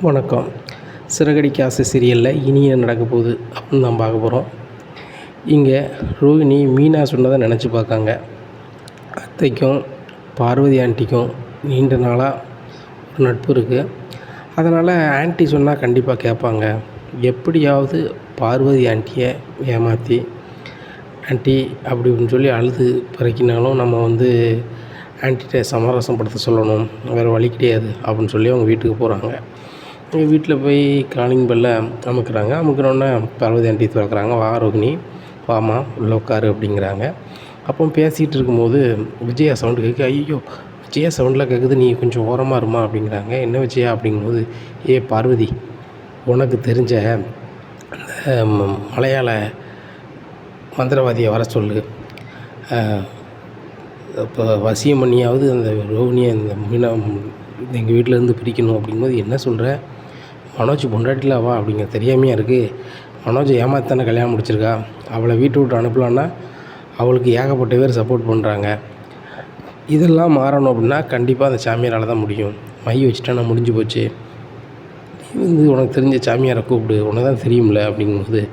வணக்கம். சிறகடிக்க ஆசை சீரியலில் இனி என்ன நடக்க போகுது அப்படின்னு தான் பார்க்க போகிறோம். இங்கே ரோகிணி மீனா சொன்னதை நினச்சி பார்க்காங்க. அத்தைக்கும் பார்வதி ஆண்டிக்கும் நீண்ட நாளாக ஒரு நட்பு இருக்குது. அதனால் ஆண்டி சொன்னால் கண்டிப்பாக கேட்பாங்க. எப்படியாவது பார்வதி ஆண்டியை ஏமாற்றி ஆண்டி அப்படி இப்படின்னு சொல்லி அழுது பிறக்கினாலும் நம்ம ஆண்டிகிட்ட சமரசப்படுத்த சொல்லணும், வேறு வழி கிடையாது அப்படின்னு சொல்லி அவங்க வீட்டுக்கு போகிறாங்க. எங்கள் வீட்டில் போய் காலிங் பெல்லை அமுக்குறாங்க. அமுக்குறோன்னே பார்வதி ஆண்டி திறக்கிறாங்க. வா ரோகிணி, வாமா உள்ள உட்காரு அப்படிங்கிறாங்க. அப்போ பேசிகிட்டு இருக்கும்போது விஜயா சவுண்டு கேட்கு. ஐயோ, விஜயா சவுண்டில் கேட்குது, நீ கொஞ்சம் ஓரமாக இருமா அப்படிங்கிறாங்க. என்ன விஜயா அப்படிங்கும்போது, ஏ பார்வதி, உனக்கு தெரிஞ்ச அந்த மலையாள மந்திரவாதியை வர சொல்லு. இப்போ வசியம் பண்ணியாவது அந்த ரோகிணியை இந்த மீனா எங்கள் வீட்டிலேருந்து பிரிக்கணும் அப்படிங்கும்போது, என்ன சொல்கிற, மனோஜ் பொண்டாட்டில வா அப்படிங்கிற தெரியாமையாக இருக்குது. மனோஜ் ஏமாத்தானே கல்யாணம் முடிச்சிருக்கா. அவளை வீட்டை விட்டு அனுப்பலான்னா அவளுக்கு ஏகப்பட்ட பேர் சப்போர்ட் பண்ணுறாங்க. இதெல்லாம் மாறணும் அப்படின்னா கண்டிப்பாக அந்த சாமியாரால் தான் முடியும். மை வச்சுட்டா நான் முடிஞ்சு போச்சு. நீ உனக்கு தெரிஞ்ச சாமியாரை கூப்பிடு, உனக்கு தான் தெரியும்ல அப்படிங்கும்போது,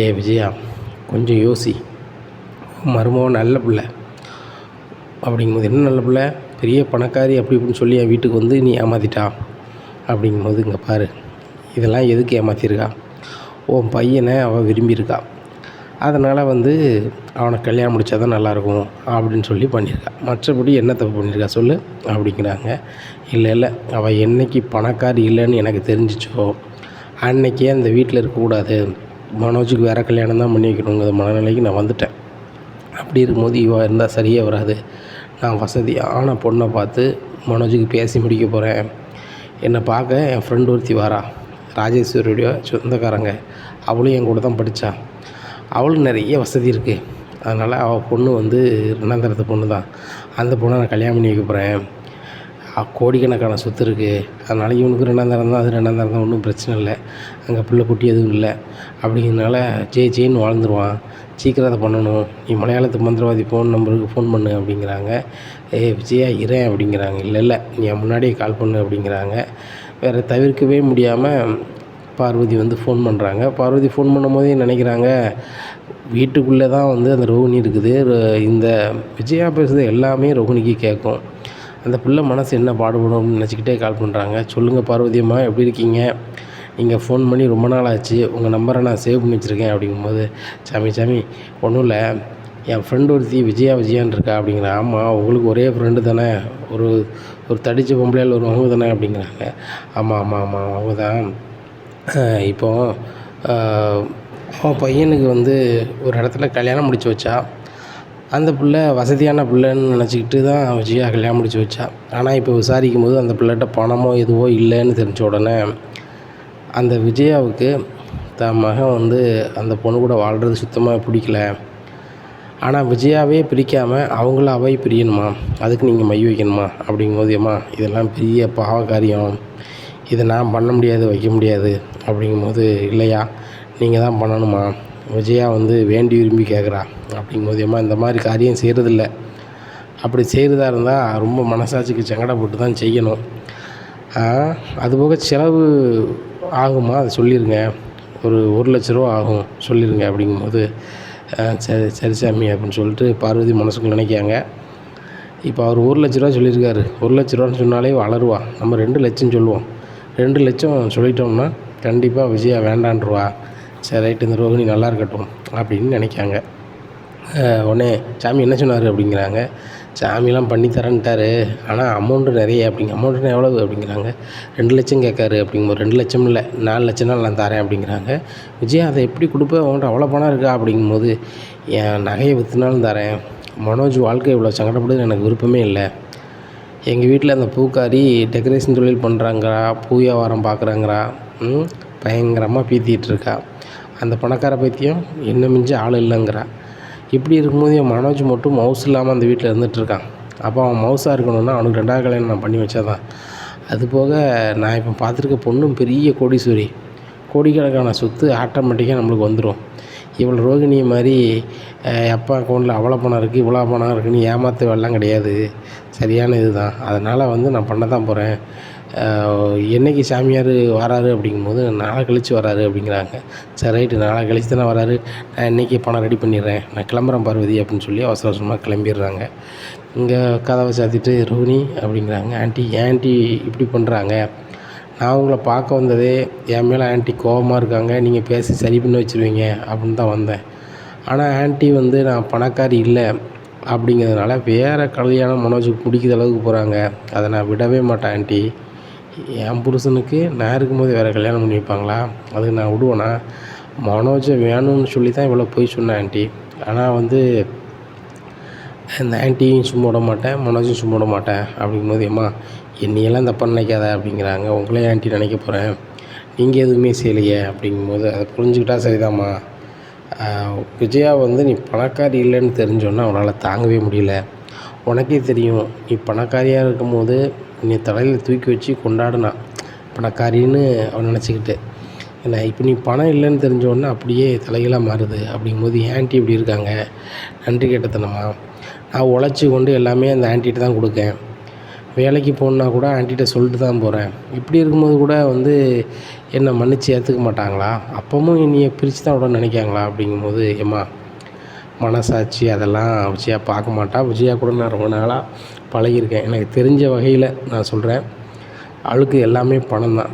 ஏ விஜயா கொஞ்சம் யோசி, மருமகன் நல்ல பிள்ளை அப்படிங்கும்போது, என்ன நல்ல பிள்ளை, பெரிய பணக்காரி அப்படி இப்படின்னு சொல்லி என் வீட்டுக்கு நீ ஏமாற்றிட்டா அப்படிங்கும்போது, இங்கே பாரு, இதெல்லாம் எதுக்கு ஏமாற்றிருக்கா, உன் பையனை அவள் விரும்பியிருக்கா, அதனால் அவனை கல்யாணம் முடித்தா தான் நல்லாயிருக்கும் அப்படின்னு சொல்லி பண்ணியிருக்கா. மற்றபடி என்ன தப்பு பண்ணியிருக்கா சொல்லு அப்படிங்கிறாங்க. இல்லை அவள் என்றைக்கு பணக்காரி இல்லைன்னு எனக்கு தெரிஞ்சிச்சோ அன்றைக்கே அந்த வீட்டில் இருக்கக்கூடாது, மனோஜுக்கு வேறு கல்யாணம் தான் பண்ணி வைக்கணுங்கிற மனநிலைக்கு நான் வந்துட்டேன். அப்படி இருக்கும்போது இவள் இருந்தால் சரியாக வராது. நான் வசதியான பொண்ணை பார்த்து மனோஜுக்கு பேசி முடிக்க போகிறேன். என்னை பார்க்க என் ஃப்ரெண்டு ஒருத்தி வாரா, ராஜேஸ்வரியோடைய சொந்தக்காரங்க, அவளும் என் கூட தான் படித்தா. அவளும் நிறைய வசதி இருக்குது. அதனால் அவள் பொண்ணு ரெண்டாந்தரத்து பொண்ணு தான். அந்த பொண்ணை நான் கல்யாணம் பண்ணி வைக்க போகிறேன். கோடிக்கணக்கான சொத்து இருக்குது. அதனால் இவனுக்கு ரெண்டாந்தரம் தான், அது ரெண்டாந்தரம் தான், ஒன்றும் பிரச்சனை இல்லை. அங்கே பிள்ளை குட்டி எதுவும் இல்லை. அப்படிங்கிறதுனால ஜெயின்னு வாழ்ந்துருவான். சீக்கிரம் அதை பண்ணணும். நீ மலையாளத்து மந்திரவாதி ஃபோன் நம்பருக்கு ஃபோன் பண்ணு அப்படிங்கிறாங்க. விஜயா இரேன் அப்படிங்கிறாங்க. இல்லை நீ முன்னாடியே கால் பண்ணு அப்படிங்கிறாங்க. வேறு தவிர்க்கவே முடியாமல் பார்வதி ஃபோன் பண்ணுறாங்க. பார்வதி ஃபோன் பண்ணும்போதே நினைக்கிறாங்க, வீட்டுக்குள்ளே தான் அந்த ரோகிணி இருக்குது. இந்த விஜயா பேசுகிறது எல்லாமே ரோகிணிக்கு கேட்கும். அந்த பிள்ளை மனசு என்ன பாடுபடும்னு நினச்சிக்கிட்டே கால் பண்ணுறாங்க. சொல்லுங்கள் பார்வதி அம்மா, எப்படி இருக்கீங்க, நீங்கள் ஃபோன் பண்ணி ரொம்ப நாள் ஆச்சு, உங்கள் நம்பரை நான் சேவ் பண்ணி வச்சுருக்கேன் அப்படிங்கும்போது, சாமி ஒன்றும் இல்லை, என் ஃப்ரெண்டு ஒருத்தி விஜயான்னு இருக்கா அப்படிங்கிறேன். ஆமாம், உங்களுக்கு ஒரே ஃப்ரெண்டு தானே, ஒரு தடித்த பொம்பளையால் ஒரு அவங்க தானே அப்படிங்கிறாங்க. ஆமாம் அவங்க தான். இப்போது அவன் பையனுக்கு ஒரு இடத்துல கல்யாணம் முடிச்சு வச்சா. அந்த பிள்ளை வசதியான பிள்ளைன்னு நினச்சிக்கிட்டு தான் விஜயா கல்யாணம் முடிச்சு வச்சா. ஆனால் இப்போ விசாரிக்கும் போது அந்த பிள்ளைகிட்ட பணமோ எதுவோ இல்லைன்னு தெரிஞ்ச உடனே அந்த விஜயாவுக்கு தன் மகன் அந்த பொண்ணு கூட வாழ்கிறது சுத்தமாக பிடிக்கல. ஆனால் விஜயாவே பிரிக்காமல் அவங்களாவே பிரியணுமா, அதுக்கு நீங்கள் மை வைக்கணுமா அப்படிங்கும்போது, ஏம்மா இதெல்லாம் பெரிய பாவ காரியம், இதை நான் பண்ண முடியாது, வைக்க முடியாது அப்படிங்கும்போது, இல்லையா நீங்கள் தான் பண்ணணுமா, விஜயா வேண்டி விரும்பி கேட்குறா அப்படிங்கும்போது, ஏம்மா இந்த மாதிரி காரியம் செய்கிறதில்ல, அப்படி செய்கிறதா இருந்தால் ரொம்ப மனசாட்சிக்கு சங்கடப்பட்டு தான் செய்யணும். அதுபோக செலவு ஆகுமா, அதை சொல்லிடுங்க, ஒரு 1,00,000 ரூபா ஆகும் சொல்லிடுங்க அப்படிங்கும்போது, சரி சாமி அப்படின்னு சொல்லிட்டு பார்வதி மனசுக்குள்ள நினைக்காங்க. இப்போ அவர் 1,00,000 ரூபா சொல்லியிருக்காரு. 1,00,000 ரூபான்னு சொன்னாலே வளருவா. நம்ம 2,00,000 சொல்லுவோம். 2,00,000 சொல்லிட்டோம்னா கண்டிப்பாக விஜயா வேண்டான்ருவா. சரி ரைட்டு, இந்த ரோகிணி நல்லா இருக்கட்டும் அப்படின்னு நினைக்காங்க. உடனே சாமி என்ன சொன்னார் அப்படிங்கிறாங்க. சாமிலாம் பண்ணி தரேன்ட்டாரு, ஆனால் அமௌண்ட்டு நிறைய அமௌண்ட்டுன்னா எவ்வளவு அப்படிங்கிறாங்க. 2,00,000 கேட்காரு அப்படிங்கும்போது, 2,00,000 இல்லை 4,00,000 நான் தரேன் அப்படிங்கிறாங்க. விஜயா அதை எப்படி கொடுப்பேன், அவன்கிட்ட அவ்வளோ பணம் இருக்கா அப்படிங்கும்போது, என் நகையை விற்றுனாலும் தரேன், மனோஜ் வாழ்க்கை இவ்வளோ சங்கடப்படுது எனக்கு விருப்பமே இல்லை. எங்கள் வீட்டில் அந்த பூக்காரி டெக்கரேஷன் தொழில் பண்ணுறாங்கிறா, பூ வியாபாரம் பார்க்குறாங்கிறா, பயங்கரமாக பீத்திகிட்டு இருக்கா. அந்த பணக்கார பைத்தியம் என்ன மிஞ்சி ஆள் இல்லைங்கிறா. இப்படி இருக்கும்போது என் மனோஜ் மட்டும் மவுஸ் இல்லாமல் அந்த வீட்டில் இருந்துகிட்ருக்கான். அப்போ அவன் மவுஸாக இருக்கணும்னா அவனுக்கு 2வது கல்யாணம் நான் பண்ணி வச்சா தான். அதுபோக நான் இப்போ பார்த்துருக்க பொண்ணும் பெரிய கோடீஸ்வரி, கோடிக்கணக்கான சொத்து ஆட்டோமேட்டிக்காக நம்மளுக்கு வந்துடும். இவ்வளோ ரோகிணி மாதிரி அப்பா அக்கௌண்ட்டில் அவ்வளோ பணம் இருக்குது, இவ்வளோ பணம் இருக்குதுன்னு ஏமாற்ற வேலைலாம் கிடையாது. சரியான இது தான். அதனால் நான் பண்ண தான் போகிறேன். என்னைக்கு சாமியார் வராரு அப்படிங்கும்போது, நாளை கழிச்சு வராரு அப்படிங்கிறாங்க. சரி ரைட்டு, நாளை கழிச்சு தானே வராரு, நான் இன்றைக்கி பணம் ரெடி பண்ணிடுறேன், நான் கிளம்புறேன் பார்வதி அப்படின்னு சொல்லி அவசர அவசரமாக கிளம்பிடுறாங்க. இங்கே கதவை சாத்திட்டு ரோஹிணி அப்படிங்கிறாங்க. ஆண்டி ஏன் ஆண்டி இப்படி பண்ணுறாங்க? நான் உங்களை பார்க்க வந்ததே என் மேலே ஆண்டி கோபமாக இருக்காங்க, நீங்கள் பேசி சரி பண்ணி வச்சுருவீங்க அப்படின்னு தான் வந்தேன். ஆனால் ஆண்டி வந்து நான் பணக்காரி இல்லை அப்படிங்கிறதுனால வேறு கல்யாணம் மனோஜுக்கு பிடிக்கிற அளவுக்கு போகிறாங்க. அதை நான் விடவே மாட்டேன் ஆண்டி. என் புருஷனுக்கு நான் இருக்கும்போது வேறு கல்யாணம் பண்ணி வைப்பாங்களா? அதுக்கு நான் விடுவேனா? மனோஜை வேணும்னு சொல்லி தான் இவ்வளோ போய் சொன்னேன் ஆண்டி. ஆனால் வந்து இந்த ஆண்டியும் சும்மா விட மாட்டேன், மனோஜும் சும்மா விட மாட்டேன் அப்படிங்கும்போது, ஏம்மா என்னையெல்லாம் தப்பாக நினைக்காத அப்படிங்கிறாங்க. உங்களே ஆண்டி நினைக்க போகிறேன், நீங்கள் எதுவுமே செய்யலையே அப்படிங்கும்போது, அதை புரிஞ்சுக்கிட்டா சரிதாம்மா. விஜயா வந்து நீ பணக்காரி இல்லைன்னு தெரிஞ்சோன்னா அவனால் தாங்கவே முடியல. உனக்கே தெரியும், நீ பணக்காரியாக இருக்கும்போது நீ தலையில் தூக்கி வச்சு கொண்டாடினான் பணக்காரின்னு அவன் நினச்சிக்கிட்டு. ஏன்னா இப்போ நீ பணம் இல்லைன்னு தெரிஞ்சோடனே அப்படியே தலைகளாக மாறுது அப்படிங்கும்போது, ஆண்டி இப்படி இருக்காங்க நன்றி கேட்டத்தனமா. நான் உழைச்சி கொண்டு எல்லாமே அந்த ஆண்டிகிட்ட தான் கொடுக்கேன். வேலைக்கு போகணுன்னா கூட ஆண்டிகிட்ட சொல்லிட்டு தான் போகிறேன். இப்படி இருக்கும்போது கூட வந்து என்னை மன்னித்து ஏற்றுக்க மாட்டாங்களா? அப்பவும் என்னையை பிரித்து தான் விட நினைக்காங்களா? அப்படிங்கும்போது, ஏம்மா மனசாட்சி அதெல்லாம் விஜயா பார்க்க மாட்டா. விஜயா கூட நான் ரொம்ப நாளாக பழகியிருக்கேன். எனக்கு தெரிஞ்ச வகையில் நான் சொல்கிறேன், அவளுக்கு எல்லாமே பணம் தான்.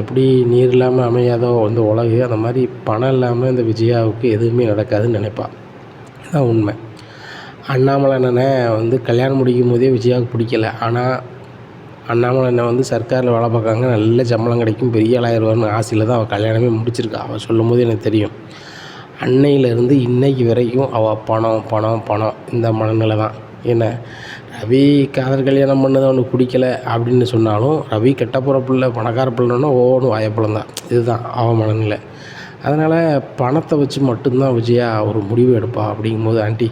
எப்படி நீர் இல்லாமல் அமையாதோ இந்த உலகு, அந்த மாதிரி பணம் இல்லாமல் இந்த விஜயாவுக்கு எதுவுமே நடக்காதுன்னு நினைப்பாள். அதுதான் உண்மை. அண்ணாமலை அண்ணனை வந்து கல்யாணம் முடிக்கும் போதே விஜயாவுக்கு பிடிக்கல. ஆனால் அண்ணாமலை அண்ணன் வந்து சர்க்காரில் வேலை பார்க்காங்க, நல்ல சம்பளம் கிடைக்கும், பெரிய ஆளாயிருவார்னு ஆசையில் தான் அவள் கல்யாணமே முடிச்சிருக்கா. அவள் சொல்லும் போது எனக்கு தெரியும். அன்னையிலேருந்து இன்னைக்கு வரைக்கும் அவள் பணம் பணம் பணம் இந்த மனநிலை தான். என்ன ரவி காதல் கல்யாணம் பண்ணது அவனுக்கு பிடிக்கல அப்படின்னு சொன்னாலும், ரவி கெட்ட போகிற பிள்ளை பணக்கார பிள்ளைன்னா ஓன்னு வாயப்பழம் தான். இதுதான் அவன் மனநிலை. அதனால் பணத்தை வச்சு மட்டும்தான் விஜயா ஒரு முடிவு எடுப்பா. அப்படிங்கும்போது, ஆண்டி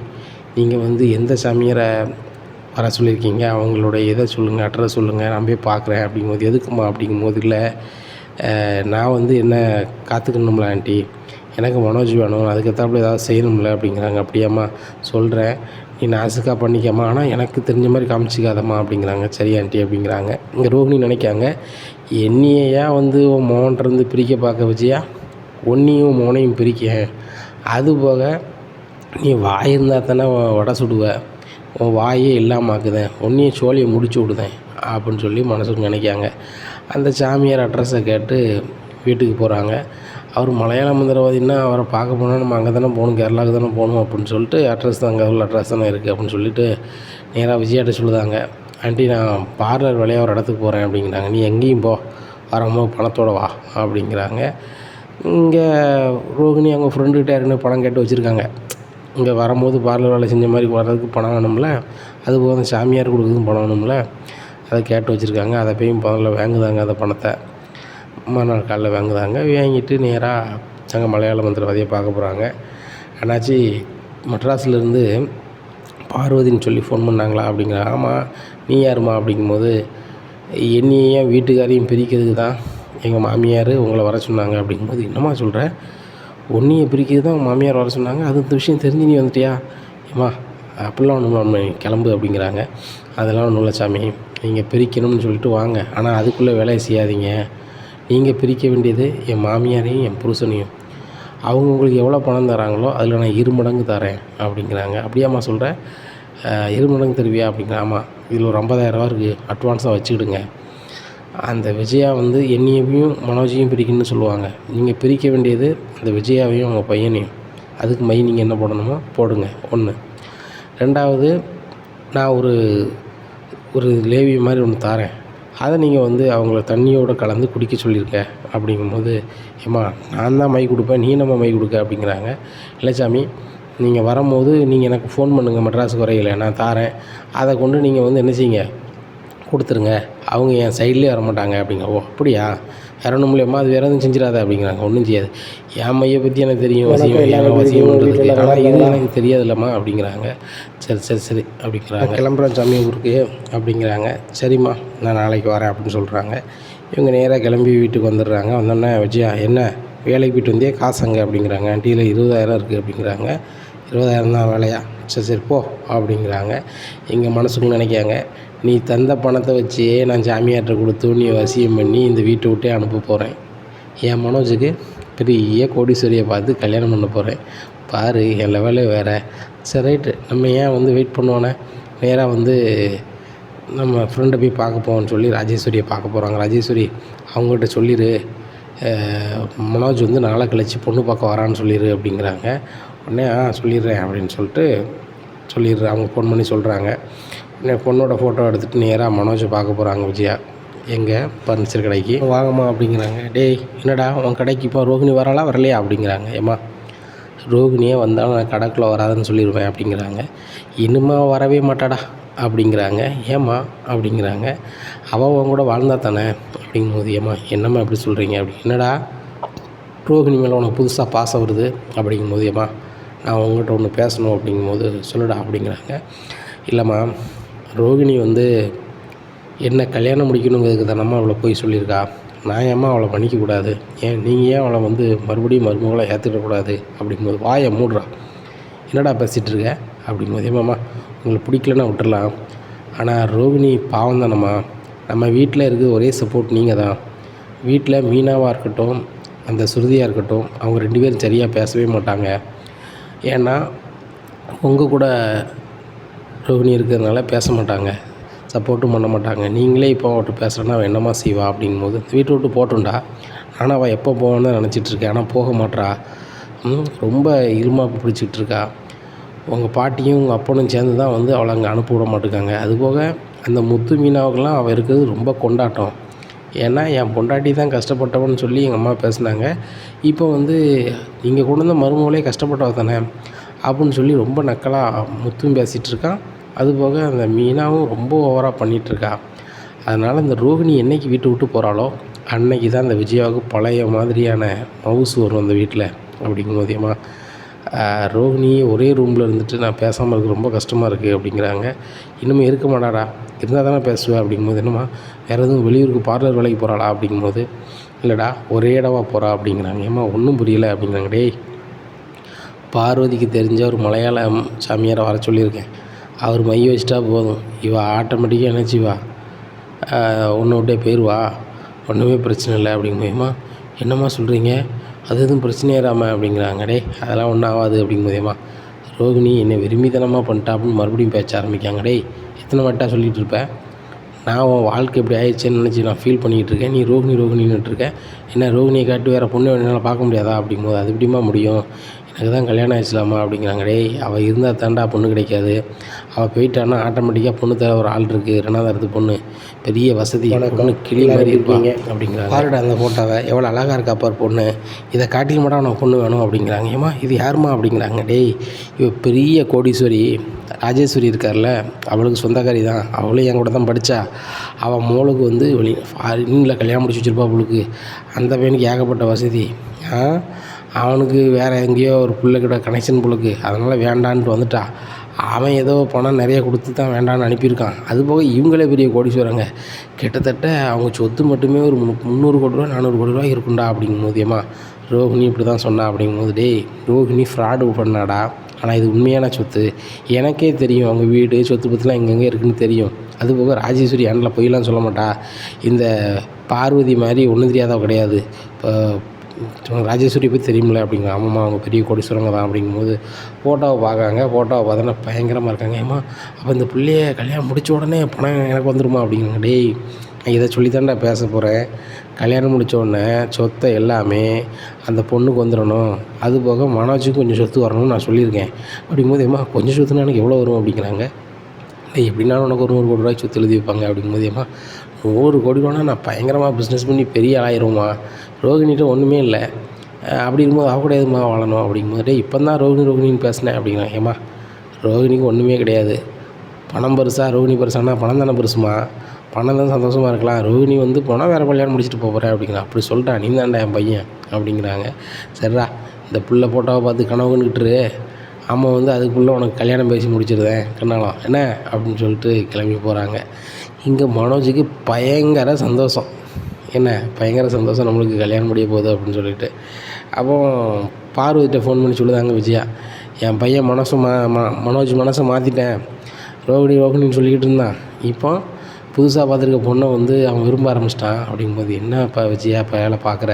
நீங்கள் வந்து எந்த சாமியாரை வர சொல்லியிருக்கீங்க, அவங்களுடைய இதை சொல்லுங்கள், அட்ரஸ் சொல்லுங்கள், நான் போய் பார்க்குறேன் அப்படிங்கும்போது, எதுக்குமா அப்படிங்கும்போது, இல்லை நான் வந்து என்ன காத்துக்கணும்ல ஆண்டி, எனக்கு மனோஜ் வேணும், அதுக்கேற்றாப்புல ஏதாவது செய்யணும்ல அப்படிங்கிறாங்க. அப்படியாம்மா சொல்கிறேன், நீ நாசுக்காக பண்ணிக்காம்மா, ஆனால் எனக்கு தெரிஞ்ச மாதிரி காமிச்சிக்காதம்மா அப்படிங்கிறாங்க. சரி ஆண்டி அப்படிங்கிறாங்க. இங்கே ரோஹிணி நினைக்காங்க, என்னையா வந்து உன் மோன்றது பிரிக்க பார்க்க விஜயா, ஒன்றையும் மோனையும் பிரிக்க, அதுபோக நீ வாய் இருந்தால் தானே வடை சுடுவ, உன் வாயே இல்லாமல் ஆக்குதேன், ஒன்றையும் சோழியை முடிச்சு விடுதேன் அப்படின்னு சொல்லி மனசுக்கு நினைக்காங்க. அந்த சாமியார் அட்ரஸை கேட்டு வீட்டுக்கு போகிறாங்க. அவர் மலையாள மந்திரவாதின்னா அவரை பார்க்க போனால் நம்ம அங்கே தானே போகணும், கேரளாவுக்கு தானே போகணும் அப்படின்னு சொல்லிட்டு, அட்ரஸ் தான் அங்கே உள்ள அட்ரஸ் தானே இருக்குது அப்படின்னு சொல்லிட்டு நேராக விஜயாட்ட சொல்லுதாங்க. ஆண்டி நான் பார்லர் வேலையாக ஒரு இடத்துக்கு போகிறேன் அப்படிங்கிறாங்க. நீ எங்கேயும் போ, வரும்போது பணத்தோட வா அப்படிங்கிறாங்க. இங்கே ரோகிணி அவங்க ஃப்ரெண்டுக்கிட்ட யாருன்னு பணம் கேட்டு வச்சுருக்காங்க. இங்கே வரும்போது பார்லர் வேலை செஞ்ச மாதிரி வர்றதுக்கு பணம் வேணும்ல, அதுபோக அந்த சாமியார் கொடுக்குறதுக்கும் பணம் வேணும்ல, அதை கேட்டு வச்சுருக்காங்க. அதை போய் முதல்ல வாங்குதாங்க. அந்த பணத்தை மறுநாள் காலைல வாங்குதாங்க. வாங்கிட்டு நேராக அங்கே மலையாள மந்திரவாதியை பார்க்க போகிறாங்க. அண்ணாச்சி மெட்ராஸ்லேருந்து பார்வதின்னு சொல்லி ஃபோன் பண்ணாங்களா அப்படிங்கிறாங்க. ஆமாம், நீ யாருமா அப்படிங்கும்போது, என்னையும் வீட்டுக்காரையும் பிரிக்கிறதுக்கு தான் எங்கள் மாமியார் உங்களை வர சொன்னாங்க அப்படிங்கும்போது, என்னம்மா சொல்கிற, ஒன்றையை பிரிக்கிறது தான் மாமியார் வர சொன்னாங்க, அது இந்த விஷயம் தெரிஞ்சு நீ வந்துட்டியா? ஏம்மா அப்படிலாம் ஒன்றும் நம்ம கிளம்பு அப்படிங்கிறாங்க. அதெல்லாம் ஒன்றும் இல்லை சாமி, நீங்கள் பிரிக்கணும்னு சொல்லிட்டு வாங்க, ஆனால் அதுக்குள்ளே வேலையை செய்யாதீங்க. நீங்கள் பிரிக்க வேண்டியது என் மாமியாரையும் என் புருஷனையும். அவங்க உங்களுக்கு எவ்வளோ பணம் தராங்களோ அதில் நான் 2 மடங்கு தரேன் அப்படிங்கிறாங்க. அப்படியாம்மா சொல்கிறேன், 2 மடங்கு தருவியா அப்படிங்கிற. ஆமாம், இதில் ஒரு 50,000 இருக்குது, அட்வான்ஸாக வச்சுக்கிடுங்க. அந்த விஜயா வந்து என்னையையும் மனோஜையும் பிரிக்கணும்னு சொல்லுவாங்க. நீங்கள் பிரிக்க வேண்டியது அந்த விஜயாவையும் அவங்க பையனையும். அதுக்கு நீங்கள் என்ன போடணுமோ போடுங்க. 1. 2வது, நான் ஒரு லேவிய மாதிரி ஒன்று தாரேன், அதை நீங்கள் வந்து அவங்கள தண்ணியோடு கலந்து குடிக்க சொல்லியிருக்க அப்படிங்கும்போது, ஏம்மா நான் தான் மை கொடுப்பேன், நீ நம்ம மை கொடுக்க அப்படிங்கிறாங்க. இல்லை சாமி, நீங்கள் வரும்போது நீங்கள் எனக்கு ஃபோன் பண்ணுங்கள், மெட்ராஸுக்கு வரையில் நான் தாரேன், அதை கொண்டு நீங்கள் வந்து என்ன செய்யுங்க, கொடுத்துருங்க, அவங்க என் சைட்லேயே வரமாட்டாங்க அப்படிங்க. ஓ அப்படியா, வேற ஒன்றும் இல்லையம்மா, அது வேறு எதுவும் செஞ்சிடாத அப்படிங்கிறாங்க. ஒன்றும் செய்யாது, என் மையை பற்றி எனக்கு தெரியும், வசியம் பண்ணுறதுக்கு, ஆனால் இது எனக்கு தெரியாதுல்லம்மா அப்படிங்கிறாங்க. சரி அப்படிங்கிறாங்க. கிளம்புறேன் சாமி ஊருக்கு அப்படிங்கிறாங்க. சரிம்மா நான் நாளைக்கு வரேன் அப்படின்னு சொல்கிறாங்க. இவங்க நேராக கிளம்பி வீட்டுக்கு வந்துடுறாங்க. வந்தோடனே விஜயா, என்ன வேலைக்கு போய்ட்டு வந்தே காசுங்க அப்படிங்கிறாங்க. ஆண்டியில் 20,000 இருக்குது அப்படிங்கிறாங்க. 20,000 தான் வேலையா, சரி போ அப்படிங்கிறாங்க. எங்கள் மனசுக்குள்ள நினைக்காங்க, நீ தந்த பணத்தை வச்சே நான் சாமியார்கிட்ட கொடுத்து நீ வசியம் பண்ணி இந்த வீட்டை விட்டே அனுப்ப போகிறேன். என் மனோஜுக்கு பெரிய கோடீஸ்வரியை பார்த்து கல்யாணம் பண்ண போகிறேன். பாரு என் லெவலே வேறு. சரி ரைட்டு, நம்ம ஏன் வந்து வெயிட் பண்ணுவோன்னே நேராக வந்து நம்ம ஃப்ரெண்டை போய் பார்க்க போவோன்னு சொல்லி ராஜேஸ்வரியை பார்க்க போகிறாங்க. ராஜேஸ்வரி அவங்ககிட்ட சொல்லிடு, மனோஜ் வந்து நாளை கழிச்சு பொண்ணு பார்க்க வரான்னு சொல்லிடு அப்படிங்கிறாங்க. உடனே சொல்லிடுறேன் அப்படின்னு சொல்லிட்டு சொல்லிடுறேன். அவங்க ஃபோன் பண்ணி சொல்கிறாங்க. உடனே பொண்ணோட ஃபோட்டோ எடுத்துகிட்டு நேராக மனோஜை பார்க்க போகிறாங்க விஜயா. எங்கே ஃபர்னிச்சர் கடைக்கு வாங்கம்மா அப்படிங்கிறாங்க. டேய் என்னடா உன் கடைக்கு இப்போ ரோகிணி வராளா வரலையா அப்படிங்கிறாங்க. ஏம்மா ரோகிணியே வந்தாலும் நான் கடைக்குள்ளே வராதுன்னு சொல்லிடுவேன் அப்படிங்கிறாங்க. இனிமே வரவே மாட்டாடா அப்படிங்கிறாங்க. ஏம்மா அப்படிங்கிறாங்க. அவள் உன் கூட வாழ்ந்தா தானே அப்படிங்கும்போது, ஏம்மா என்னம்மா எப்படி சொல்கிறீங்க அப்படி, என்னடா ரோகிணி மேலே உனக்கு புதுசாக பாசம் வருது அப்படிங்கும்போது, ஏம்மா நான் உங்கள்கிட்ட ஒன்று பேசணும் அப்படிங்கும்போது சொல்லுடா அப்படிங்கிறாங்க. இல்லைம்மா ரோகிணி வந்து என்ன கல்யாணம் முடிக்கணுங்கிறதுக்கு தானம்மா அவளை போய் சொல்லியிருக்கா. நான் ஏம்மா அவளை பண்ணிக்கக்கூடாது, ஏன் நீங்கள் ஏன் அவளை வந்து மறுபடியும் மருமகளை ஏற்றுக்கிடக்கூடாது அப்படிங்கும்போது, வாயை மூடுறா என்னடா பேசிகிட்டு இருக்க அப்படிங்கும்போது, ஏமாம்மா உங்களுக்கு பிடிக்கலன்னா விட்டுடலாம், ஆனால் ரோகிணி பாவம் தானம்மா, நம்ம வீட்டில் இருக்கிற ஒரே சப்போர்ட் நீங்கள் தான். வீட்டில் மீனாவாக இருக்கட்டும் அந்த சுருதியாக இருக்கட்டும் அவங்க 2 பேரும் சரியாக பேசவே மாட்டாங்க. ஏன்னா உங்கள் கூட ரோகிணி இருக்கிறதுனால பேச மாட்டாங்க, சப்போர்ட்டும் பண்ண மாட்டாங்க. நீங்களே இப்போ அவட்ட பேசுகிறேன்னா அவள் என்னம்மா செய்வா அப்படிங்கும்போது, வீட்டை விட்டு போட்டுண்டா, ஆனால் அவள் எப்போ போகணுன்னு தான் நினச்சிட்ருக்கேன், ஆனால் போக மாட்றா, ரொம்ப இருமாப்பு பிடிச்சிக்கிட்டு இருக்கா. உங்கள் பாட்டியும் உங்கள் அப்பனும் சேர்ந்து தான் வந்து அவளை அங்கே அனுப்ப விட மாட்டேங்காங்க. அதுபோக அந்த முத்து மீனாவுக்கெல்லாம் அவள் இருக்கிறது ரொம்ப கொண்டாட்டம். ஏன்னா என் பொண்டாட்டி தான் கஷ்டப்பட்டவன்னு சொல்லி எங்கள் அம்மா பேசுனாங்க. இப்போ வந்து நீங்கள் கொண்டு வந்த மருமகளே கஷ்டப்பட்டவ தானே அப்படின்னு சொல்லி ரொம்ப நக்கலாக முத்தும் பேசிகிட்டு இருக்கான். அதுபோக அந்த மீனாவும் ரொம்ப ஓவராக பண்ணிகிட்ருக்கா. அதனால் இந்த ரோகிணி என்றைக்கு வீட்டை விட்டு போகிறாளோ அன்னைக்கு தான் அந்த விஜயாவுக்கு பழைய மாதிரியான மவுசு வரும் அந்த வீட்டில் அப்படிங்கும்போது, ஏம்மா ரோகிணி ஒரே ரூமில் இருந்துட்டு நான் பேசாமல் இருக்க ரொம்ப கஷ்டமாக இருக்குது அப்படிங்கிறாங்க. இன்னுமே இருக்க மாட்டாடா, இருந்தால் தானே பேசுவேன் அப்படிங்கும்போது, என்னம்மா வேறு எதுவும் வெளியூருக்கு பார்லர் வேலைக்கு போகிறாளா அப்படிங்கும்போது, இல்லைடா ஒரே இடவா போகிறா அப்படிங்கிறாங்க. ஏம்மா ஒன்றும் புரியலை அப்படிங்கிறாங்க. டேய் பார்வதிக்கு தெரிஞ்ச ஒரு மலையாளம் சாமியாரை வர சொல்லியிருக்கேன், அவர் மை வச்சிட்டா போதும், இவள் ஆட்டோமேட்டிக்காக நினச்சிவா ஒன்று விட்டே போயிடுவா, ஒன்றுமே பிரச்சனை இல்லை அப்படிங்கும்போது, ஏம்மா என்னம்மா சொல்கிறீங்க, அது எதுவும் பிரச்சனையாராம அப்படிங்கிறாங்க. டே அதெல்லாம் ஒன்றும் ஆகாது அப்படிங்கும்போதேம்மா, ரோகிணி என்னை விரும்பித்தனமாக பண்ணிட்டா அப்படின்னு மறுபடியும் பேச ஆரம்பிக்காங்க. டேய் எத்தனை வட்டா சொல்லிகிட்டு இருப்பேன், நான் உன் வாழ்க்கை இப்படி ஆயிடுச்சேன்னு நினச்சி நான் ஃபீல் பண்ணிக்கிட்டு இருக்கேன், நீ ரோகிணின்னுட்டு இருக்கேன், என்ன ரோகிணியை காட்டி வேறு பொண்ணு என்னால் பார்க்க முடியாதா அப்படிங்கும்போது, அது எப்படிமா முடியும், எனக்கு தான் கல்யாணம் ஆயிடுச்சலாமா அப்படிங்கிறாங்க. டேய் அவள் இருந்தால் தாண்டா பொண்ணு கிடைக்காது, அவள் போயிட்டான்னா ஆட்டோமேட்டிக்காக பொண்ணு தர ஒரு ஆள் இருக்குது, 2வது பொண்ணு பெரிய வசதி, பொண்ணு கிளி மாதிரி இருப்பாங்க அப்படிங்கிறாங்க. பாருடா அந்த ஃபோட்டோவை எவ்வளோ அழகாக இருக்கா பார் பொண்ணு, இதை காட்டில் மட்டும் அவனுக்கு பொண்ணு வேணும் அப்படிங்கிறாங்க. ஏம்மா இது யாருமா அப்படிங்கிறாங்க. டேய் இவ பெரிய கோடீஸ்வரி ராஜேஸ்வரி இருக்கார்ல, அவளுக்கு சொந்தக்காரி தான், அவளும் என் கூட தான் படித்தா, அவள் மோளுக்கு வந்து ஃபாரினில் கல்யாணம் முடிச்சு வச்சுருப்பா அவளுக்கு, அந்த பையனுக்கு ஏகப்பட்ட வசதி, அவனுக்கு வேறு எங்கேயோ ஒரு பிள்ளைக்கிட்ட கனெக்ஷன் புழுக்கு, அதனால் வேண்டான்ட்டு வந்துட்டா, அவன் ஏதோ பணம் நிறைய கொடுத்து தான் வேண்டான்னு அனுப்பியிருக்கான். அதுபோக இவங்களே பெரிய கோடீஸ்வரங்க, கிட்டத்தட்ட அவங்க சொத்து மட்டுமே ஒரு 300 கோடி ரூபா 400 கோடி ரூபா இருக்குண்டா அப்படிங்கும்போது, ஏம்மா ரோகிணி இப்படி தான் சொன்னா அப்படிங்கும்போது, டேய் ரோகிணி ஃப்ராடு பண்ணாடா, ஆனால் இது உண்மையான சொத்து, எனக்கே தெரியும் அவங்க வீடு சொத்து பற்றிலாம் எங்கெங்கே இருக்குதுன்னு தெரியும். அதுபோக ராஜேஸ்வரி ஆண்டில் பொய்லாம் சொல்ல மாட்டா, இந்த பார்வதி மாதிரி ஒன்றும் தெரியாதவ கிடையாது, இப்போ ராஜேஸ்வரி போய் தெரியுமில்ல அப்படிங்க. ஆமாம்மா அவங்க பெரிய கோடீஸ்வரங்க தான் அப்படிங்கும்போது ஃபோட்டோவை பார்க்காங்க. ஃபோட்டோவை பார்த்தோன்னா பயங்கரமாக இருக்காங்க. ஏம்மா அப்போ இந்த பிள்ளைய கல்யாணம் முடித்த உடனே பணம் எனக்கு வந்துடுமா அப்படிங்கிறாங்க. டேய் நான் இதை சொல்லித்தான்டா பேச போகிறேன், கல்யாணம் முடித்த உடனே சொத்தை எல்லாமே அந்த பொண்ணுக்கு வந்துடணும், அதுபோக மனோஜுக்கு கொஞ்சம் சொத்து வரணும்னு நான் சொல்லியிருக்கேன் அப்படிங்கும்போது, ஏம்மா கொஞ்சம் சொத்துனா எனக்கு எவ்வளோ வரும் அப்படிங்கிறாங்க. எப்படின்னாலும் உனக்கு ஒரு 100 கோடி ரூபாய்க்கு சொத்து எழுதி வைப்பாங்க அப்படிங்கும்போது, ஏம்மா 100 கோடி ரூபானா நான் பயங்கரமாக பிஸ்னஸ் பண்ணி பெரிய ஆளாயிரும்மா, ரோகிணிகிட்ட ஒன்றுமே இல்லை, அப்படி இருக்கும்போது அவ கூட எதுமா வாழணும் அப்படிங்கும்போது, இப்போ தான் ரோகிணின்னு பேசினேன் அப்படிங்கிறாங்க. ஏம்மா ரோகிணிக்கு ஒன்றுமே கிடையாது, பணம் பெருசா ரோகிணி பெருசானா பணம் தானே பெருசுமா, பணம் தான் சந்தோஷமாக இருக்கலாம், ரோகிணி வந்து போனால் வேறு கல்யாணம் முடிச்சுட்டு போகிறேன் அப்படிங்கிறான். அப்படி சொல்லிட்டா நீ தான்டா என் பையன் அப்படிங்கிறாங்க. சரிடா இந்த புள்ள ஃபோட்டோவை பார்த்து கனவு கண்டுக்கிட்டுரு, ஆமாம் வந்து அதுக்குள்ளே உனக்கு கல்யாணம் பேசி முடிச்சிருந்தேன் கண்ணாலம் என்ன அப்படின்னு சொல்லிட்டு கிளம்பி போகிறாங்க. இங்கே மனோஜுக்கு பயங்கர சந்தோஷம், என்ன பயங்கர சந்தோஷம், நம்மளுக்கு கல்யாணம் முடிய போகுது அப்படின்னு சொல்லிட்டு. அப்போ பார்வதிட்ட ஃபோன் பண்ணி சொல்லுதாங்க விஜயா, என் பையன் மனோஜ் மனசை மாற்றிட்டேன், ரோகிணின்னு சொல்லிக்கிட்டு இருந்தான். இப்போ புதுசாக பார்த்துருக்க பொண்ணை வந்து அவன் விரும்ப ஆரம்பிச்சிட்டான். அப்படிங்கும்போது என்னப்பா விஜயா இப்போ வேலை பார்க்குற,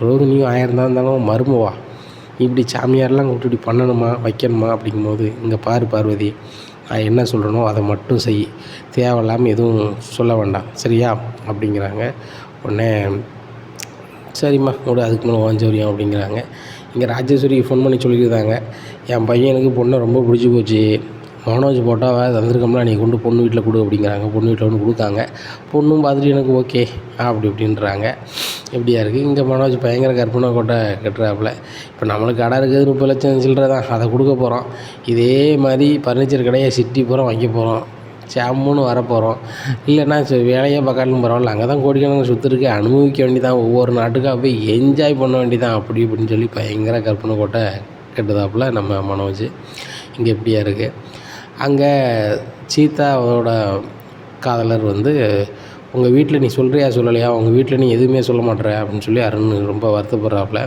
ரோகிணியும் 1000 தான் இருந்தாலும் மருமவா, இப்படி சாமியாரெலாம் கூப்பிட்டு இப்படி பண்ணணுமா வைக்கணுமா அப்படிங்கும்போது, இங்கே பாரு பார்வதி, நான் என்ன சொல்கிறேனோ அதை மட்டும் செய், தேவையில்லாமல் எதுவும் சொல்ல வேண்டாம் சரியா அப்படிங்கிறாங்க. உடனே சரிம்மா விடு, அதுக்கு மேலே வாஞ்சவரியம் அப்படிங்கிறாங்க. இங்கே ராஜேஸ்வரிக்கு ஃபோன் பண்ணி சொல்லியிருந்தாங்க, என் பையனுக்கு பொண்ணை ரொம்ப பிடிச்சி போச்சு, மனோஜ் போட்டால் தந்திருக்கோம்னா நீ கொண்டு பொண்ணு வீட்டில் கொடு அப்படிங்கிறாங்க. பொண்ணு வீட்டில் வந்து கொடுத்தாங்க. பொண்ணும் பார்த்துட்டு எனக்கு ஓகே அப்படி இப்படின்றாங்க. எப்படியா இருக்குது. இங்கே மனோஜ் பயங்கர கற்பனை கோட்டை கட்டுறாப்புல. இப்போ நம்மளுக்கு கடை இருக்குது 30 லட்சம் சில்லறை தான், அதை கொடுக்க போகிறோம். இதே மாதிரி ஃபர்னிச்சர் கடையை சிட்டி பூரா வைக்க போகிறோம், சாமுன்னு வரப்போகிறோம். இல்லைன்னா வேலையே பார்க்காலும் பரவாயில்ல, அங்கே தான் கோடிக்கணக்கில் சுற்று இருக்குது, அனுபவிக்க வேண்டியதான், ஒவ்வொரு நாட்டுக்காக போய் என்ஜாய் பண்ண வேண்டியதான் அப்படி இப்படின்னு சொல்லி பயங்கர கற்பனை கோட்டை கட்டுதாப்புல நம்ம மனோஜ். இங்கே எப்படியா இருக்குது. அங்கே சீதாவோட காதலர் வந்து, உங்கள் வீட்டில் நீ சொல்கிறியா சொல்லலையா, உங்கள் வீட்டில் நீ எதுவுமே சொல்ல மாட்டேற அப்படின்னு சொல்லி அருண் ரொம்ப வருத்தப்படுறாப்புல.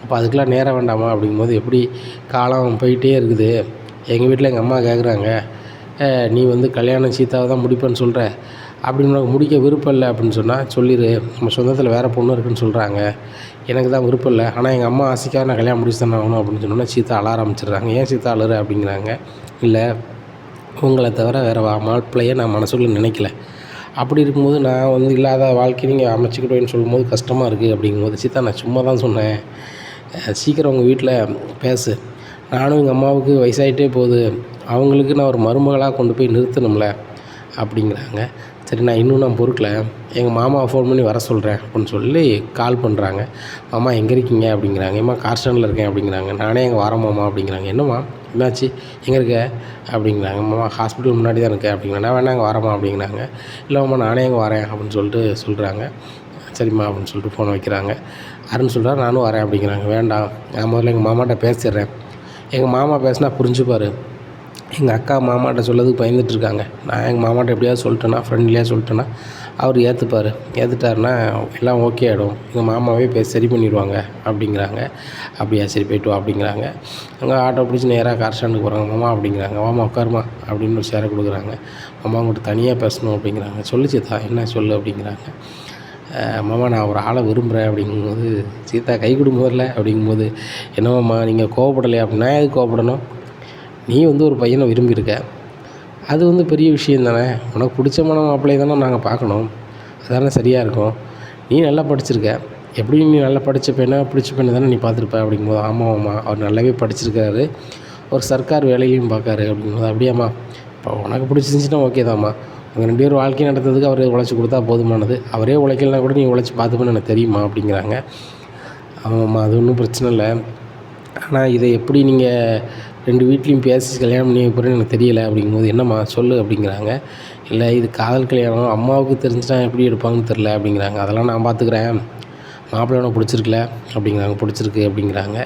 அப்போ அதுக்கெலாம் நேரம் வேண்டாமா அப்படிங்கும்போது, எப்படி காலம் போயிட்டே இருக்குது, எங்கள் வீட்டில் எங்கள் அம்மா கேட்குறாங்க, நீ வந்து கல்யாணம் சீதாவை தான் முடிப்பேன்னு சொல்கிற, அப்படின்னு உனக்கு முடிக்க விருப்பம் இல்லை அப்படின்னு சொன்னால் சொல்லிடு, நம்ம சொந்தத்தில் வேறு பொண்ணு இருக்குதுன்னு சொல்கிறாங்க, எனக்கு தான் விருப்பம் இல்லை, ஆனால் எங்கள் அம்மா ஆசைக்காக நான் கல்யாணம் முடிச்சு தானே ஆகணும் அப்படின்னு சொன்னோன்னா சீதா அழ ஆரம்பிச்சிடுறாங்க. ஏன் சீதா அழுற அப்படிங்கிறாங்க. இல்லை, உங்களை தவிர வேறு மாப்பிள்ளையே நான் மனசுக்குள்ள நினைக்கல, அப்படி இருக்கும்போது நான் வந்து இல்லாத வாழ்க்கை நீங்கள் அமைச்சிக்கிட்டேன்னு சொல்லும்போது கஷ்டமாக இருக்குது அப்படிங்கும்போது, சீதா நான் சும்மா தான் சொன்னேன், சீக்கிரம் உங்கள் வீட்டில் பேசு, நானும் எங்கள் அம்மாவுக்கு வயசாகிட்டே போகுது, அவங்களுக்கு நான் ஒரு மருமகளாக கொண்டு போய் நிறுத்தணும்ல அப்படிங்கிறாங்க. சரி, நான் பொறுக்கல, எங்கள் மாமாவை ஃபோன் பண்ணி வர சொல்கிறேன் அப்படின்னு சொல்லி கால் பண்ணுறாங்க. மாமா எங்கே இருக்கீங்க அப்படிங்கிறாங்க. ஏம்மா கார் ஸ்டாண்டில் இருக்கேன் அப்படிங்கிறாங்க. நானே எங்கே வரேன் மாமா அப்படிங்கிறாங்க. என்னம்மா என்னாச்சு, எங்கே இருக்க அப்படிங்கிறாங்க. மாமா ஹாஸ்பிட்டல் முன்னாடி தான் இருக்கேன் அப்படிங்கிறாங்க. நான் வேணா அங்கே வரேம்மா அப்படிங்கிறாங்க. இல்லை மாமா நானே எங்கே வரேன் அப்படின்னு சொல்லிட்டு சொல்கிறாங்க. சரிம்மா அப்படின்னு சொல்லிட்டு ஃபோனை வைக்கிறாங்க. அருண் சொல்கிறார் நானும் வரேன் அப்படிங்கிறாங்க. வேண்டாம், நான் முதல்ல எங்கள் மாமாட்ட பேசிடுறேன், எங்கள் மாமா பேசினா புரிஞ்சுப்பார், எங்கள் அக்கா மாமாட்ட சொல்லதுக்கு பயந்துட்டுருக்காங்க, நான் எங்கள் மாமாட்ட எப்படியாவது சொல்லிட்டேன்னா, ஃப்ரெண்ட்லியாக சொல்லிட்டேன்னா அவர் ஏற்றுப்பார், ஏற்றுட்டாருன்னா எல்லாம் ஓகே ஆகிடும், எங்கள் மாமாவே பேசி சரி பண்ணிடுவாங்க அப்படிங்கிறாங்க. அப்படியா, சரி போய்ட்டு வா அப்படிங்கிறாங்க. அங்கே ஆட்டோ பிடிச்சி நேராக கார் ஸ்டாண்டுக்கு போகிறாங்க. மாமா அப்படிங்கிறாங்க. மாமா உட்காருமா அப்படின்னு ஒரு சேரை கொடுக்குறாங்க. மாமா உங்கள்கிட்ட தனியாக பேசணும் அப்படிங்கிறாங்க. சொல்லு சீதா, என்ன சொல்லு அப்படிங்கிறாங்க. மாமா நான் ஒரு ஆளை விரும்புகிறேன் அப்படிங்கும்போது, சீதா கை கொடும்போதில்ல அப்படிங்கும்போது, என்னமாம்மா நீங்கள் கோவப்படலையா அப்படின்னா, எதுக்கு கோவப்படணும், நீ வந்து ஒரு பையனை விரும்பியிருக்க, அது வந்து பெரிய விஷயம் தானே, உனக்கு பிடிச்சமான மாப்பிள்ளையை தானே நாங்கள் பார்க்கணும், அதானே சரியாக இருக்கும், நீ நல்லா படிச்சிருக்க, எப்படி நீ நல்லா படித்த பெண்ணை பிடிச்ச பெண்ணை தானே நீ பார்த்துருப்ப அப்படிங்கும்போது, ஆமாம்மா அவர் நல்லாவே படிச்சிருக்காரு, ஒரு சர்க்கார் வேலையிலையும் பார்க்காரு அப்படிங்கும்போது, அப்படியாம்மா இப்போ உனக்கு பிடிச்சிருந்துச்சின்னா ஓகே தான்ம்மா, அவங்க 2 பேரும் வாழ்க்கை நடத்துறதுக்கு அவரே உழைச்சி கொடுத்தா போதுமானது, அவரே உழைக்கலனா கூட நீ உழைச்சி பார்த்துப்பேன்னு எனக்கு தெரியுமா அப்படிங்கிறாங்க. ஆமாம்மா அது ஒன்றும் பிரச்சனை இல்லை, ஆனால் இதை எப்படி நீங்கள் 2 வீட்லேயும் பேசி கல்யாணம் பண்ணி போகிறேன்னு எனக்கு தெரியலை அப்படிங்கும்போது, என்னம்மா சொல்லு அப்படிங்கிறாங்க. இல்லை இது காதல் கல்யாணம், அம்மாவுக்கு தெரிஞ்சுட்டா எப்படி எடுப்பாங்கன்னு தெரில அப்படிங்கிறாங்க. அதெல்லாம் நான் பார்த்துக்கிறேன், மாப்பிள்ளை உனக்கு பிடிச்சிருக்கல அப்படிங்கிறாங்க. பிடிச்சிருக்கு அப்படிங்கிறாங்க.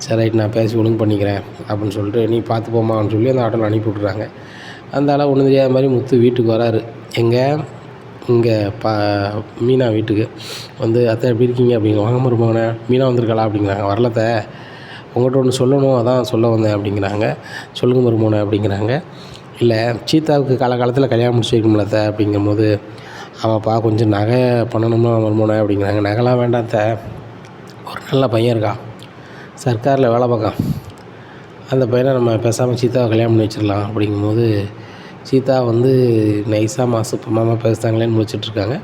சரி ரைட், நான் பேசி ஒழுங்கு பண்ணிக்கிறேன் அப்படின்னு சொல்லிட்டு நீ பார்த்து போமான்னு சொல்லி அந்த ஆட்டோவில் அனுப்பி விட்றாங்க. அந்த ஆளாக ஒன்றும் தெரியாத மாதிரி முத்து வீட்டுக்கு வராரு. இங்கே மீனா வீட்டுக்கு வந்து, அத்தை எப்படி இருக்கீங்க அப்படிங்க. வாங்க மருமகனே, மீனா வந்திருக்காளா அப்படிங்கிறாங்க. வரலத்தை, உங்கள்கிட்ட ஒன்று சொல்லணும், அதான் சொல்ல வந்தேன் அப்படிங்கிறாங்க. சொல்லுங்கள் மருமகனே அப்படிங்கிறாங்க. இல்லை சீதாவுக்கு காலகாலத்தில் கல்யாணம் முடிச்சு வைக்கணும்ல அத்தை அப்படிங்கும்போது, ஆமாப்பா கொஞ்சம் நகை பண்ணணுமா மருமகனே அப்படிங்கிறாங்க. நகைலாம் வேண்டாத்த, ஒரு நல்ல பையன் இருக்கான், சர்க்காரில் வேலை பார்க்கான், அந்த பையனை நம்ம பேசாமல் சீதாவை கல்யாணம் பண்ணி வச்சிடலாம் அப்படிங்கும்போது, சீதா வந்து நைஸாக மாமா பேசுகிறாங்களேன்னு முடிச்சிட்ருக்காங்க.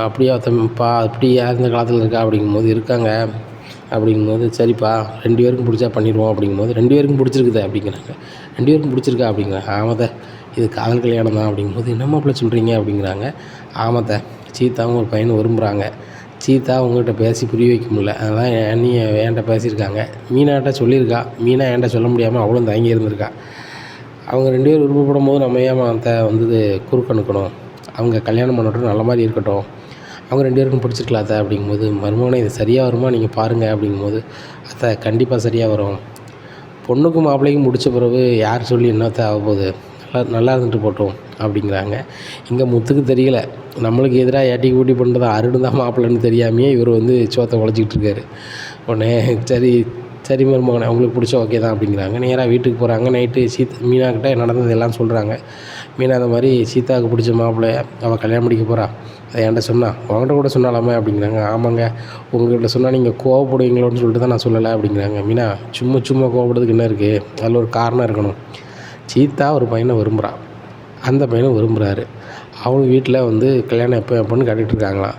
அப்படியா தம்பிப்பா, அப்படியா இந்த காலத்தில் இருக்கா அப்படிங்கும்போது, இருக்காங்க அப்படிங்கும்போது, சரிப்பா 2 பேருக்கும் பிடிச்சா பண்ணிடுவோம் அப்படிங்கும்போது, 2 பேருக்கும் பிடிச்சிருக்குது அப்படிங்கிறாங்க. 2 பேருக்கும் பிடிச்சிருக்கா அப்படிங்கிறாங்க. ஆமாத்த, இது காதல் கல்யாணம் தான் அப்படிங்கும்போது, என்ன மாப்பிள்ளை சொல்கிறீங்க அப்படிங்கிறாங்க. ஆமாத்த, சீதாவும் ஒரு பையனும் விரும்புகிறாங்க, சீதா உங்கள்கிட்ட பேசி புரிய வைக்க முடியல, அதெல்லாம் நீ என்கிட்ட பேசியிருக்காங்க, மீனாட்ட சொல்லியிருக்கா, மீனா என்கிட்ட சொல்ல முடியாமல் அவளும் தங்கி இருந்திருக்கா, அவங்க 2 பேரும் விருப்பப்படும் போது நம்ம ஏன் அந்த வந்து குறுக்கணுக்கணும், அவங்க கல்யாணம் பண்ணட்டும், நல்ல மாதிரி இருக்கட்டும், அவங்க 2 பேருக்கும் பிடிச்சிருக்கலாம் அத்தை அப்படிங்கும்போது, மருமகனே இது சரியாக வருமா நீங்கள் பாருங்கள் அப்படிங்கும்போது, அத்தை கண்டிப்பாக சரியாக வரும், பொண்ணுக்கும் மாப்பிள்ளைக்கும் முடித்த பிறகு யார் சொல்லி என்னத்தை ஆக போகுது, நல்லா இருந்துட்டு போட்டோம் அப்படிங்கிறாங்க. இங்கே முத்துக்கு தெரியல, நம்மளுக்கு எதிராக ஏட்டி கூட்டி பண்ணுறது அருண் தான் மாப்பிள்ளைன்னு தெரியாமையே இவர் வந்து சோத்தை உழைச்சிக்கிட்டு இருக்காரு. உடனே சரி சரி மருமகனே உங்களுக்கு பிடிச்ச ஓகே தான் அப்படிங்கிறாங்க. நேராக வீட்டுக்கு போகிறாங்க. நைட்டு மீனாக்கிட்ட நடந்தது எல்லாம் சொல்கிறாங்க. மீனா அந்த மாதிரி சீதாவுக்கு பிடிச்ச மாப்பிள்ளைய அவள் கல்யாணம் முடிக்க போகிறா, அதை என்கிட்ட சொன்னா, உங்கள்கிட்ட கூட சொன்னாலாமே அப்படிங்கிறாங்க. ஆமாங்க, உங்கள்கிட்ட சொன்னால் நீங்கள் கோவப்படுவீங்களோன்னு சொல்லிட்டு தான் நான் சொல்லலை அப்படிங்கிறாங்க. மீனா சும்மா கோவப்படுறதுக்கு என்ன இருக்குது, அதில் ஒரு காரணம் இருக்கணும். சீதா ஒரு பையனை விரும்புகிறா, அந்த பையனை விரும்புகிறாரு. அவனும் வீட்டில் வந்து கல்யாணம் எப்போன்னு கேட்டுட்டு இருக்காங்களாம்.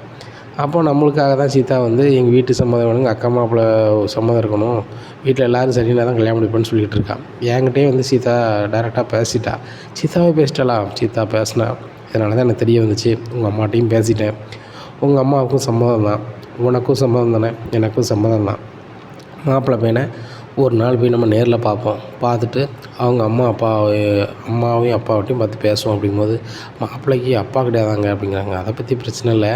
அப்போ நம்மளுக்காக தான் சீதா வந்து எங்கள் வீட்டு சம்மதம் வேணுங்க, அக்கா மாப்பிள்ளை சம்மதம் இருக்கணும், வீட்டில் எல்லோரும் சரினா தான் கல்யாணம் முடிப்பேன்னு சொல்லிகிட்டு இருக்கான். என்கிட்டே வந்து சீதா டைரெக்டாக பேசிட்டா. சீதாவே பேசிட்டாளா? சீதா பேசினா. இதனால தான் எனக்கு தெரிய வந்துச்சு. உங்கள் அம்மாட்டையும் பேசிட்டேன், உங்கள் அம்மாவுக்கும் சம்மதம் தான், உனக்கும் சம்மதம் தானே, எனக்கும் சம்மதம் தான். மாப்பிள்ளை பையனை ஒரு நாள் போய் நம்ம நேரில் பார்ப்போம், பார்த்துட்டு அவங்க அம்மாவையும் அப்பாவட்டையும் பார்த்து பேசுவோம் அப்படிங்கும்போது, மாப்பிள்ளைக்கு அப்பா கிடையாதாங்க அப்படிங்கிறாங்க. அதை பற்றி பிரச்சனை இல்லை,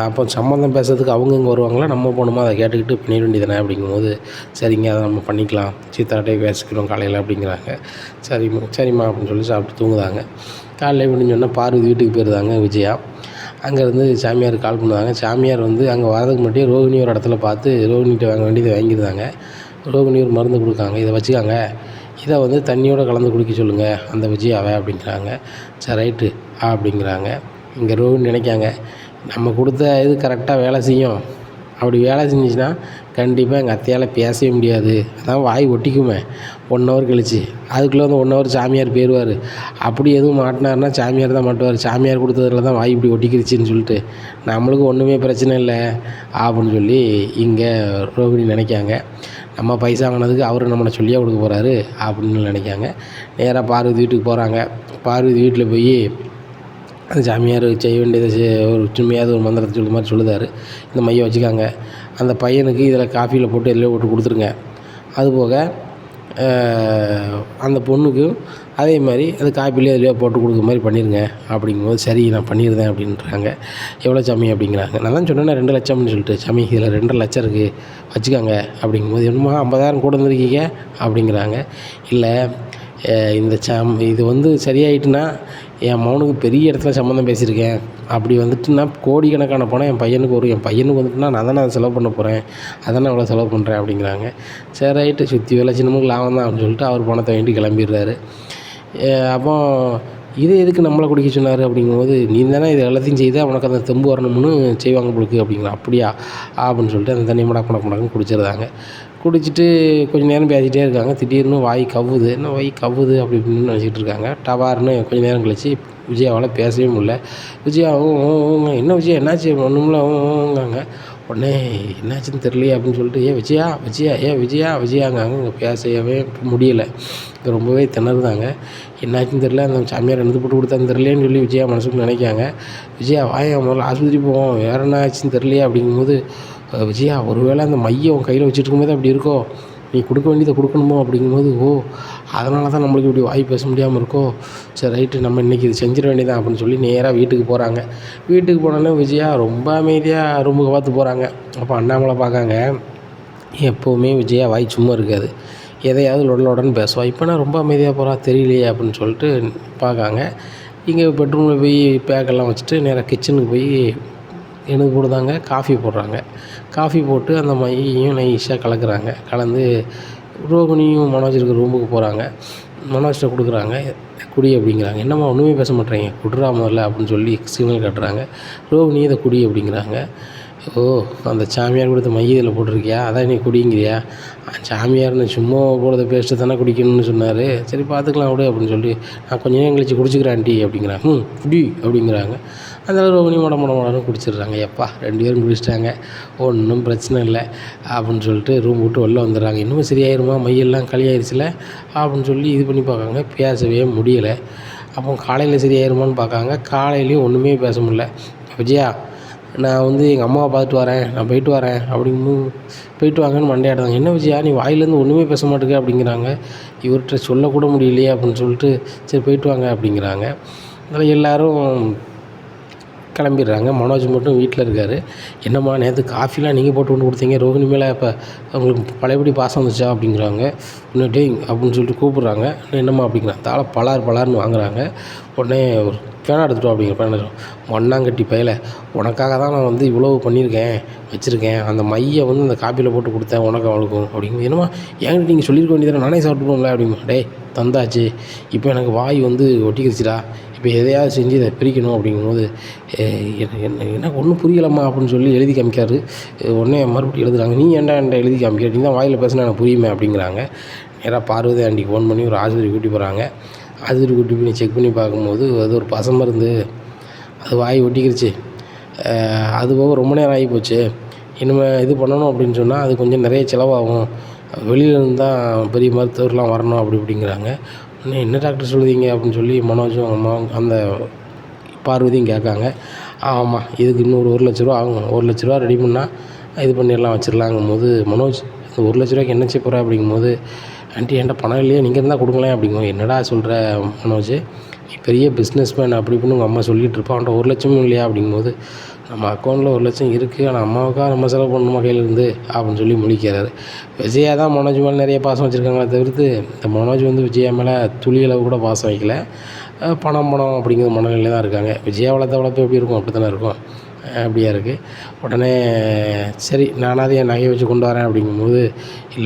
அப்போ சம்மந்தம் பேசுறதுக்கு அவங்க இங்கே வருவாங்களா, நம்ம போகணுமா, அதை கேட்டுக்கிட்டு பண்ணிட வேண்டியதானே அப்படிங்கும்போது, சரிங்க அதை நம்ம பண்ணிக்கலாம், சீதாட்டே பேசிக்கிறோம் காலையில் அப்படிங்கிறாங்க. சரிம்மா அப்படின்னு சொல்லி சாப்பிட்டு தூங்குதாங்க. காலையில் விடிஞ்சோடனே பார்வதி வீட்டுக்கு போயிருந்தாங்க விஜயா. அங்கேருந்து சாமியார் கால் பண்ணுவாங்க. சாமியார் வந்து அங்கே வரதுக்கு முன்னாடியே ரோகிணி ஒரு இடத்துல பார்த்து ரோகிணிகிட்ட வாங்க வேண்டியதை வாங்கியிருந்தாங்க. ரோகிணி ஒரு மருந்து கொடுக்காங்க, இதை வச்சுக்காங்க, இதை வந்து தண்ணியோடு கலந்து குடிக்க சொல்லுங்கள் அந்த விஜயாவை அப்படிங்கிறாங்க. சரி ரைட்டு அப்படிங்கிறாங்க. இங்கே ரோகிணி நினைக்காங்க, நம்ம கொடுத்த இது கரெக்டாக வேலை செய்யும், அப்படி வேலை செஞ்சிச்சுன்னா கண்டிப்பாக எங்கள் அத்தையால் பேசவே முடியாது, அதான் வாய் ஒட்டிக்குமே 1 ஹவர் கழிச்சு, அதுக்குள்ளே வந்து 1 ஹவர் சாமியார் போயிடுவார், அப்படி எதுவும் மாட்டினார்னா சாமியார் தான் மாட்டுவார், சாமியார் கொடுத்ததில் தான் வாய் இப்படி ஒட்டிக்கிடுச்சின்னு சொல்லிட்டு நம்மளுக்கு ஒன்றுமே பிரச்சனை இல்லை அப்படின்னு சொல்லி இங்கே ரோகிணி நினைக்காங்க. நம்ம பைசா வாங்கினதுக்கு அவர் நம்மளை சொல்லியாக கொடுக்க போகிறாரு அப்படின்னு நினைக்காங்க. நேராக பார்வதி வீட்டுக்கு போகிறாங்க. பார்வதி வீட்டில் போய் அந்த சாமியார் செய்ய வேண்டியதை ஒரு உண்மையாவது ஒரு மந்திரத்தை சொல்லுற மாதிரி சொல்லுதார். இந்த மையை வச்சுக்காங்க, அந்த பையனுக்கு இதில் காஃபியில் போட்டு எதில் போட்டு கொடுத்துருங்க, அதுபோக அந்த பொண்ணுக்கும் அதே மாதிரி அது காப்பிலே எதுலையோ போட்டு கொடுக்குற மாதிரி பண்ணிடுங்க அப்படிங்கும்போது, சரி நான் பண்ணிடுறேன் அப்படின்றாங்க. எவ்வளோ சாமி அப்படிங்கிறாங்க. நான் தான் சொன்னேன்னா 2 லட்சம்னு சொல்லிட்டு, சாமி இதில் 2.5 லட்சம் இருக்குது வச்சுக்காங்க அப்படிங்கும்போது, என்னமா 50,000 கூட இருந்திருக்கீங்க அப்படிங்கிறாங்க. இல்லை இது வந்து சரியாயிட்டுனா என் மகனுக்கு பெரிய இடத்துல சம்மந்தம் பேசியிருக்கேன், அப்படி வந்துட்டுனா கோடிக்கணக்கான பணம் என் பையனுக்கு வந்துட்டுனா நான் தானே அதை செலவு பண்ண போகிறேன், அதானே அவ்வளோ செலவு பண்ணுறேன் அப்படிங்கிறாங்க. சரி ரைட்டு, சுற்றி வேலை சின்னமுக்கு லாபம் தான் அப்படின்னு சொல்லிட்டு அவர் பணத்தை வேண்டி கிளம்பிடுறாரு. அப்போ இதை எதுக்கு நம்மளை குடிக்க சொன்னார் அப்படிங்கும்போது, நீ தானே இது எல்லாத்தையும் செய்தால் உனக்கு அந்த தெம்பு வரணும்னு செய்வாங்க உங்களுக்கு அப்படிங்களா, அப்படியா அப்படின்னு சொல்லிட்டு அந்த தண்ணி முடக்குன்னு குடிச்சிடுறாங்க. குடிச்சிட்டு கொஞ்சம் நேரம் பேசிகிட்டே இருக்காங்க. திடீர்னு வாய் கவ்வுது, என்ன வாய் கவ்வுது அப்படி இப்படின்னு நினச்சிட்டு இருக்காங்க. டவார்னு கொஞ்சம் நேரம் கழிச்சு விஜயாவால் பேசவே முடியல. விஜயா என்ன விஜயா என்னாச்சு, ஒன்றும்லாங்க. உடனே என்னாச்சுன்னு தெரியலையே அப்படின்னு சொல்லிட்டு, விஜயாங்காங்க. இங்கே பேசவே முடியலை, இங்கே ரொம்பவே திணறுதாங்க. என்னாச்சுன்னு தெரியல, அந்த சாமியார் எடுத்து போட்டு கொடுத்தான்னு தெரியலேன்னு சொல்லி விஜயா மனசுக்கு நினைக்காங்க. விஜயா வாயா முதல்ல ஆஸ்பத்திரி போவோம், வேறு என்ன ஆச்சுன்னு தெரியலையே அப்படிங்கும்போது, விஜயா ஒருவேளை அந்த மையை உன் கையில் வச்சுட்டு இருக்கும்போது அப்படி இருக்கோ, நீ கொடுக்க வேண்டியதை கொடுக்கணுமோ அப்படிங்கும்போது, அதனால தான் நம்மளுக்கு இப்படி வாய் பேச முடியாமல் இருக்கோ, சரி ரைட்டு நம்ம இன்றைக்கி இது செஞ்சிட வேண்டியதான் அப்படின்னு சொல்லி நேராக வீட்டுக்கு போகிறாங்க. வீட்டுக்கு போனோன்னே விஜயா ரொம்ப அமைதியாக ரூமுக்கு பார்த்து போகிறாங்க. அப்போ அண்ணாமலை பார்க்காங்க. எப்போவுமே விஜயா வாய் சும்மா இருக்காது, எதையாவது லொடன்னு பேசுவா. இப்போ நான் ரொம்ப அமைதியாக போகிறா தெரியலையே அப்படின்னு சொல்லிட்டு பார்க்காங்க. இங்கே பெட்ரூமில் போய் பேக்கெல்லாம் வச்சுட்டு நேராக கிச்சனுக்கு போய் எனக்கு போடுதாங்க காஃபி போடுறாங்க. காஃபி போட்டு அந்த மையையும் நைஸாக கலக்குறாங்க. கலந்து ரோகிணியும் மனோஜ் இருக்கிற ரூமுக்கு போகிறாங்க. மனோஜ்கிட்ட கொடுக்குறாங்க, குடி அப்படிங்கிறாங்க. என்னம்மா ஒன்றுமே பேச மாட்டேறீங்க, குடுறா முதல்ல அப்படின்னு சொல்லி சிக்னல் காட்டுறாங்க. ரோகிணி இதை குடி அப்படிங்கிறாங்க. அந்த சாமியார் கொடுத்த மைய இதில் போட்டிருக்கியா, அதான் நீ குடிங்கிறியா, சாமியார்னு சும்மா போடுறத பேஸ்ட்டு தானே குடிக்கணும்னு சொன்னார், சரி பார்த்துக்கலாம் விடு அப்படின்னு சொல்லி நான் கொஞ்சம் நேரம் கழிச்சு குடிச்சிக்கிறேன் ஆண்டி அப்படிங்கிறாங்க. குடி அப்படிங்கிறாங்க. அதனால் ரோகிணி மொடன்னு குடிச்சிடுறாங்க. எப்பா 2 பேரும் குடிச்சிட்டாங்க, ஒன்றும் பிரச்சனை இல்லை அப்படின்னு சொல்லிட்டு ரூம் விட்டு வெளில வந்துடுறாங்க. இன்னும் சரியாயிருமா, மையெல்லாம் களியாயிருச்சுல அப்படின்னு சொல்லி இது பண்ணி பார்க்காங்க. பேசவே முடியலை. அப்போ காலையில் சரியாயிருமான்னு பார்க்காங்க. காலையிலையும் ஒன்றுமே பேச முடியல. விஜயா நான் வந்து எங்கள் அம்மாவை பார்த்துட்டு வரேன், நான் போயிட்டு வரேன் அப்படிங்கும்போது, போயிட்டு வாங்கன்னு மண்டையாடுறாங்க. என்ன விஜயா நீ வாயிலேருந்து ஒன்றுமே பேச மாட்டேங்க அப்படிங்கிறாங்க. இவர்கிட்ட சொல்லக்கூட முடியலையே அப்படின்னு சொல்லிட்டு, சரி போயிட்டு வாங்க அப்படிங்கிறாங்க. அதில் எல்லோரும் கிளம்பிடுறாங்க. மனோஜ் மட்டும் வீட்டில் இருக்கார். என்னம்மா நேற்று காஃபிலாம் நீங்கள் போட்டு கொண்டு கொடுத்தீங்க, ரோகிணி மேலே இப்போ உங்களுக்கு பழையபடி பாசம் வந்துச்சா அப்படிங்கிறாங்க. இன்னும் டேய் அப்படின்னு சொல்லிட்டு கூப்பிட்றாங்க. என்னம்மா அப்படிங்கிறாங்க. தாளை பலார்னு வாங்குறாங்க. உடனே ஒரு பேனா எடுத்துட்டோம் அப்படிங்கிற பேனா மண்ணாங்கட்டி பயலை, உனக்காக தான் நான் வந்து இவ்வளோ பண்ணியிருக்கேன் வச்சுருக்கேன், அந்த மையை வந்து அந்த காப்பியில் போட்டு கொடுத்தேன் உனக்கு அவளுக்கும் அப்படிங்கும். என்னம்மா என்கிட்ட நீங்கள் சொல்லியிருக்க வேண்டியதானே, நானே சாப்பிட்டுக்கோங்களேன் அப்படிங்க. டே தந்தாச்சு, இப்போ எனக்கு வாய் வந்து ஒட்டிக்கிடுச்சுடா, இப்போ எதையாவது செஞ்சு இதை பிரிக்கணும் அப்படிங்கும்போது எனக்கு ஒன்றும் புரியலம்மா அப்படின்னு சொல்லி எழுதி காமிக்காரு. உடனே மறுபடியும் எழுதுறாங்க. நீ என்கிட்ட எழுதி காமிக்க, நீ தான் வாயில் பேசினா எனக்கு புரியுமே அப்படிங்கிறாங்க. நேராக பார்வதி ஆண்டிக்கு ஃபோன் பண்ணி ஒரு ஆஸ்பத்திரி கூட்டி போகிறாங்க. ஆஸ்பத்திரி கூட்டி போய் செக் பண்ணி பார்க்கும்போது அது ஒரு பசமருந்து, அது வாய் ஒட்டிக்கிடுச்சு, அது போக ரொம்ப நேரம் ஆகி போச்சு, இனிமேல் இது பண்ணணும் அப்படின்னு சொன்னால் அது கொஞ்சம் நிறைய செலவாகும், வெளியிலேருந்து தான் பெரிய மருத்துவர்லாம் வரணும் அப்படி இப்படிங்கிறாங்க. இன்னும் என்ன டாக்டர் சொல்லுதீங்க அப்படின்னு சொல்லி மனோஜும் அம்மாவும் அந்த பார்வதியும் கேட்காங்க. ஆமாம், இதுக்கு இன்னொரு 1,00,000 ரூபா ஆகும், 1,00,000 ரூபா ரெடி பண்ணால் இது பண்ணிடலாம் வச்சிடலாங்கும்போது மனோஜ் அந்த 1,00,000 ரூபாய்க்கு என்ன செய்ய போகிற அப்படிங்கும்போது, ஆண்டி என்கிட்ட பணம் இல்லையே, நீங்கள் இருந்தால் கொடுங்களேன் அப்படிங்கும். என்னடா சொல்கிற மனோஜ், நீ பெரிய பிஸ்னஸ்மேன் அப்படி இப்படின்னு உங்கள் அம்மா சொல்லிகிட்டு இருப்பா, அவன்கிட்ட 1,00,000 இல்லையா அப்படிங்கும்போது, நம்ம அக்கௌண்ட்டில் 1,00,000 இருக்குது, ஆனால் அம்மாவுக்காக நம்ம செலவு பண்ணணுமா கையிலேருந்து அப்படின்னு சொல்லி முழிக்கிறாரு. விஜயா தான் மனோஜ் மேலே நிறைய பாசம் வச்சுருக்காங்களே தவிர்த்து இந்த மனோஜ் வந்து விஜயா மேலே துளியளவு கூட பாசம் வைக்கல. பணம் அப்படிங்கிற மனநிலையில் தான் இருக்காங்க. விஜயா வளர்ப்பு எப்படி இருக்கும் அப்படி தானே இருக்கும், அப்படியா இருக்குது. உடனே சரி நானாவது என் நகையை வச்சு கொண்டு வரேன் அப்படிங்கும்போது,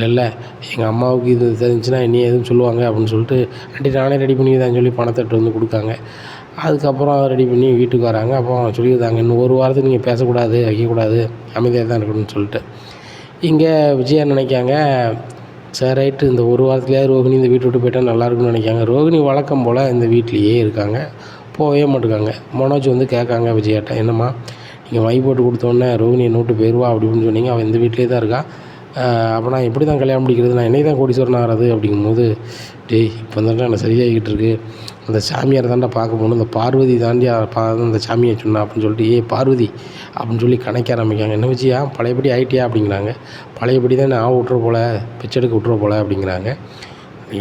இல்லை எங்கள் அம்மாவுக்கு இது தெரிஞ்சுன்னா என்னையே எதுவும் சொல்லுவாங்க அப்படின்னு சொல்லிட்டு, ஆண்டி நானே ரெடி பண்ணி தான் சொல்லி பணத்தை வந்து கொடுக்காங்க. அதுக்கப்புறம் ரெடி பண்ணி வீட்டுக்கு வராங்க. அப்போ சொல்லியிருந்தாங்க, இன்னும் 1 வாரத்துக்கு நீங்கள் பேசக்கூடாது, வைக்கக்கூடாது, அமைதியாக தான் இருக்கணும்னு சொல்லிட்டு. இங்கே விஜயா நினைக்காங்க, சரி ரைட்டு, இந்த 1 வாரத்துலேயே ரோகிணி இந்த வீட்டை விட்டு போயிட்டால் நல்லாயிருக்குன்னு நினைக்காங்க. ரோகிணி வழக்கம் போல் இந்த வீட்லேயே இருக்காங்க, போகவே மாட்டேங்காங்க. மனோஜ் வந்து கேட்காங்க விஜயாட்ட, என்னம்மா நீங்கள் மை போட்டு கொடுத்தோன்னே ரோகிணியை நோட்டு போயிடுவா அப்படின்னு சொன்னீங்க, அவள் இந்த வீட்டிலே தான் இருக்கா, அப்போ நான் எப்படி தான் கல்யாணம் முடிக்கிறது, நான் என்னை தான் கோடீஸ்வரன் ஆகிறது அப்படிங்கும்போது, டேய் இப்போ தாண்டா எனக்கு சரியாகிக்கிட்டு இருக்குது, அந்த சாமியார் தாண்டா பார்க்க போகணும், அந்த பார்வதி தாண்டி அந்த சாமியை சொன்னா அப்படின்னு சொல்லிட்டு, பார்வதி அப்படின்னு சொல்லி கணக்க ஆரம்பிக்காங்க. என்ன வச்சியா பழையபடி ஆகிட்டியா அப்படிங்கிறாங்க. பழையபடி தான் நான் விட்டுற போல், பிச்செடுக்க விட்டுற போல் அப்படிங்கிறாங்க.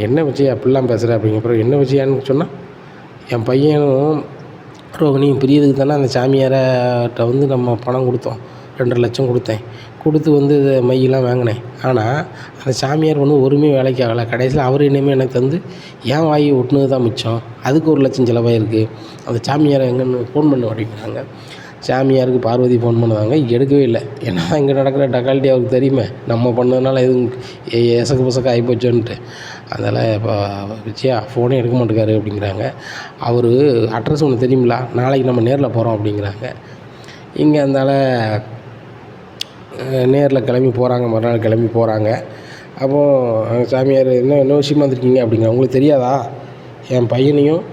என்ன வச்சியா அப்படிலாம் பேசுகிற அப்படிங்கிற என்ன வச்சியான்னு சொன்னால், என் பையனும் ரோகிணியும் பிரியதுக்கு தானே அந்த சாமியார்கிட்ட வந்து நம்ம பணம் கொடுத்தோம், 2.5 லட்சம் கொடுத்தேன், கொடுத்து வந்து மையெல்லாம் வாங்கினேன். ஆனால் அந்த சாமியார் வந்து ஒருமே வேலைக்கு ஆகலை. கடைசியில் அவர் இனிமேல் எனக்கு தந்து ஏன் வாங்கி ஒட்டுனது தான் மிச்சம், அதுக்கு 1 லட்சம் செலவாயிருக்கு. அந்த சாமியாரை எங்கன்னு ஃபோன் பண்ண அப்படிங்கிறாங்க. சாமியாருக்கு பார்வதி ஃபோன் பண்ணுவாங்க, எடுக்கவே இல்லை. ஏன்னா இங்கே நடக்கிற டக்காலிட்டி அவருக்கு தெரியுமே, நம்ம பண்ணதுனால எதுவும் எசக்கு பசக்க ஆகிப்போச்சோன்ட்டு. அதனால் இப்போ விஜயா ஃபோனே எடுக்க மாட்டேக்காரு அப்படிங்கிறாங்க. அவர் அட்ரஸ் ஒன்று தெரியுங்களா, நாளைக்கு நம்ம நேரில் போகிறோம் அப்படிங்கிறாங்க. இங்கே அதனால் நேரில் கிளம்பி போகிறாங்க, மறுநாள் கிளம்பி போகிறாங்க. அப்போது சாமியார் என்ன விஷயமா வந்திருக்கீங்க அப்படிங்கிற, உங்களுக்கு தெரியாதா என் பையனையும்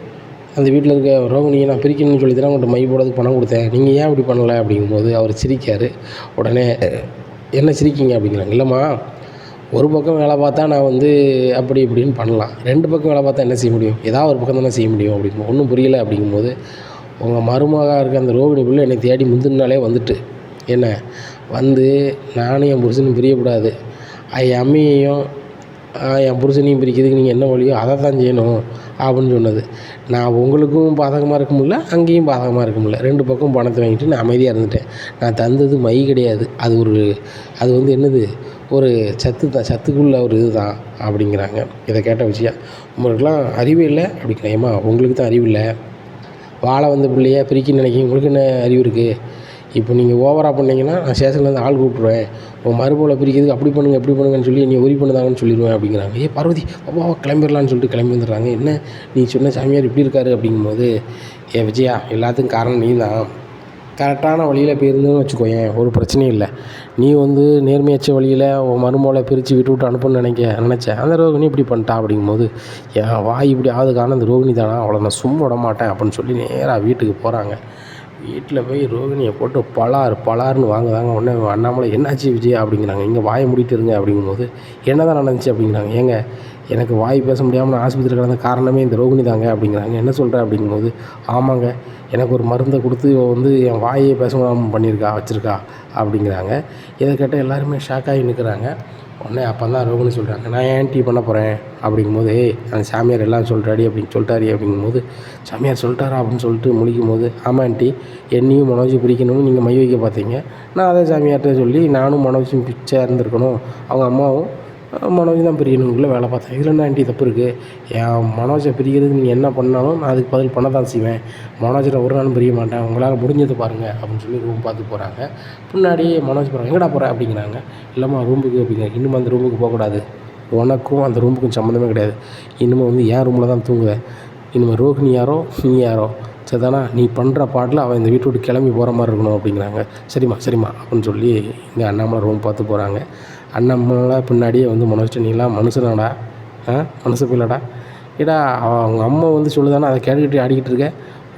அந்த வீட்டில் இருக்க ரோகிணியை நான் பிரிக்கணும்னு சொல்லி தான் உங்கள்கிட்ட மை போடுறதுக்கு பணம் கொடுத்தேன், நீங்கள் ஏன் இப்படி பண்ணலை அப்படிங்கும்போது அவர் சிரிக்கார். உடனே என்ன சிரிக்கிங்க அப்படிங்கிறாங்க. இல்லைம்மா, ஒரு பக்கம் வேலை பார்த்தா நான் வந்து அப்படி இப்படின்னு பண்ணலாம், 2 பக்கம் வேலை பார்த்தா என்ன செய்ய முடியும், ஏதாவது ஒரு பக்கம் தானே செய்ய முடியும் அப்படிங்கும்போது, ஒன்றும் புரியலை அப்படிங்கும்போது, உங்கள் மருமகளாக இருக்க அந்த ரோகிணி பிள்ளை என்னை தேடி முந்தினாலே வந்துட்டு என்ன வந்து நானும் என் புருஷனும் பிரியக்கூடாது, என் அம்மையையும் என் புருஷனையும் பிரிக்கிறதுக்கு நீங்கள் என்ன வழியோ அதை தான் செய்யணும் அப்படின்னு சொன்னது. நான் உங்களுக்கும் பாதகமாக இருக்க முடியல, அங்கேயும் பாதகமாக இருக்க முடியல, 2 பக்கம் பணத்தை வாங்கிட்டு நான் அமைதியாக இருந்துட்டேன். நான் தந்தது மை கிடையாது, அது வந்து என்னது, ஒரு சத்து தான், சத்துக்குள்ள ஒரு இது தான் அப்படிங்கிறாங்க. இதை கேட்ட விஷயம், உங்களுக்குலாம் அறிவு இல்லை அப்படிங்கிற. ஏம்மா உங்களுக்கு தான் அறிவு இல்லை, வாழை வந்த பிள்ளையா பிரிக்கணும்னு நினைக்கிங்க, உங்களுக்கு என்ன அறிவு இருக்குது, இப்போ நீங்கள் ஓவராக பண்ணிங்கன்னா நான் ஸ்டேஷன்லேருந்து ஆள் கூப்பிட்ருவேன், உங்கள் மறுபோல பிரிக்கிறதுக்கு அப்படி பண்ணுங்க இப்படி பண்ணுங்கன்னு சொல்லி நீ உரி பண்ணுதாங்கன்னு சொல்லிடுவேன் அப்படிங்கிறாங்க. பார்வதி அப்பா கிளம்பிடலான்னு சொல்லிட்டு கிளம்பி வந்துடுறாங்க. என்ன நீ சொன்ன சாமியார் இப்படி இருக்காரு அப்படிங்கும்போது, விஜயா எல்லாத்துக்கும் காரணம் நீ தான், கரெக்டான வழியில் போயிருந்தேன்னு வச்சுக்கோயேன் ஒரு பிரச்சனையும் இல்லை, நீ வந்து நேர்மையற்ற வழியில் உன் மருமகளை பிரித்து விட்டு அனுப்பணும்னு நினச்சேன், அந்த ரோகிணி இப்படி பண்ணிட்டா அப்படிங்கும்போது, என் வாய் இப்படி ஆகுதுக்கான அந்த ரோகிணி தானா, அவளை நான் சும்மா விட மாட்டேன் அப்படின்னு சொல்லி நேராக வீட்டுக்கு போகிறாங்க. வீட்டில் போய் ரோகிணியை போட்டு பலார்னு வாங்குதாங்க. உடனே அண்ணாமலை என்னாச்சு விஜயா அப்படிங்கிறாங்க. இங்கே வாயை மூடிட்டு இருங்க அப்படிங்கும்போது, என்ன தான் நடந்துச்சு அப்படிங்கிறாங்க. ஏங்க எனக்கு வாய் பேச முடியாமல் நான் ஆஸ்பத்திரி கிடந்த காரணமே இந்த ரோகிணி தாங்க அப்படிங்கிறாங்க. என்ன சொல்கிற அப்படிங்கும்போது, ஆமாங்க எனக்கு ஒரு மருந்தை கொடுத்து வந்து என் வாயை பேச முடியாமல் வச்சுருக்கா அப்படிங்கிறாங்க. இதை கேட்டால் எல்லாருமே ஷாக்காகி நிற்கிறாங்க. உடனே அப்போ தான் ரோகிணி சொல்கிறாங்க, நான் ஏன் டீ பண்ண போகிறேன் அப்படிங்கும்போது, அந்த சாமியார் எல்லாம் சொல்கிறாடி அப்படின்னு சொல்லிட்டாரு அப்படிங்கும்போது, சாமியார் சொல்லிட்டாரா அப்படின்னு சொல்லிட்டு முழிக்கும் போது, ஆமாம் ஆண்டி, என்னையும் மனோஜை பிரிக்கணும்னு நீங்கள் மை வைக்க பார்த்தீங்க. நான் அதை சாமியார்கிட்ட சொல்லி நானும் மனோஜும் பிச்சை இருந்திருக்கணும், அவங்க அம்மாவும் மனோஜ் தான் பிரிக்கணுங்குள்ளே வேலை பார்த்தேன். இதில் என்ன ஆண்டி தப்பு இருக்குது? என் மனோஜை பிரிக்கிறதுக்கு நீங்கள் என்ன பண்ணாலும் நான் அதுக்கு பதில் பண்ண தான் செய்வேன். மனோஜை ஒரு நாளும் பிரிய மாட்டேன், உங்களால் முடிஞ்சது பாருங்கள் அப்படின்னு சொல்லி ரூம் பார்த்து போகிறாங்க. முன்னாடி மனோஜ் போகிறாங்க, எங்கடா போகிற அப்படிங்கிறாங்க. இல்லைம்மா ரூமுக்கு அப்படிங்க. இன்னும் அந்த ரூமுக்கு போகக்கூடாது, உனக்கும் அந்த ரூமுக்கும் சம்மந்தமே கிடையாது. இன்னுமே வந்து என் ரூமில் தான் தூங்குவேன். இனிமேல் ரோஹிணி யாரோ நீ யாரோ சரிதானா, நீ பண்ணுற பாட்டில் அவன் இந்த வீட்டை விட்டு கிளம்பி போகிற மாதிரி இருக்கணும் அப்படிங்கிறாங்க. சரிம்மா அப்படின்னு சொல்லி இங்கே அண்ணாமலை ரூம் பார்த்து போகிறாங்க. அண்ணாமலை பின்னாடியே வந்து மனோஜ், நீலாம் மனுஷனாடா, மனசு பிள்ளடா, ஏடா அவங்க அம்மா வந்து சொல்லுதானே அதை கேட்டுக்கிட்டு ஆடிக்கிட்டு இருக்க,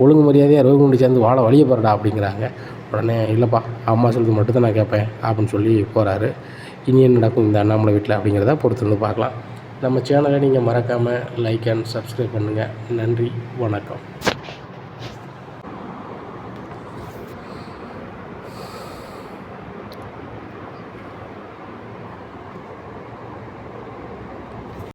ஒழுங்கு மரியாதையாக ரோகிணி சேர்ந்து வாழ வழியை போகிறடா அப்படிங்கிறாங்க. உடனே இல்லைப்பா, அம்மா சொல்கிறது மட்டும்தான் நான் கேட்பேன் அப்படின்னு சொல்லி போகிறாரு. இனி என்ன நடக்கும் இந்த அண்ணாமலை வீட்டில் அப்படிங்கிறத பொறுத்து வந்து பார்க்கலாம். நம்ம சேனலை நீங்கள் மறக்காமல் லைக் அண்ட் சப்ஸ்கிரைப் பண்ணுங்கள். நன்றி, வணக்கம்.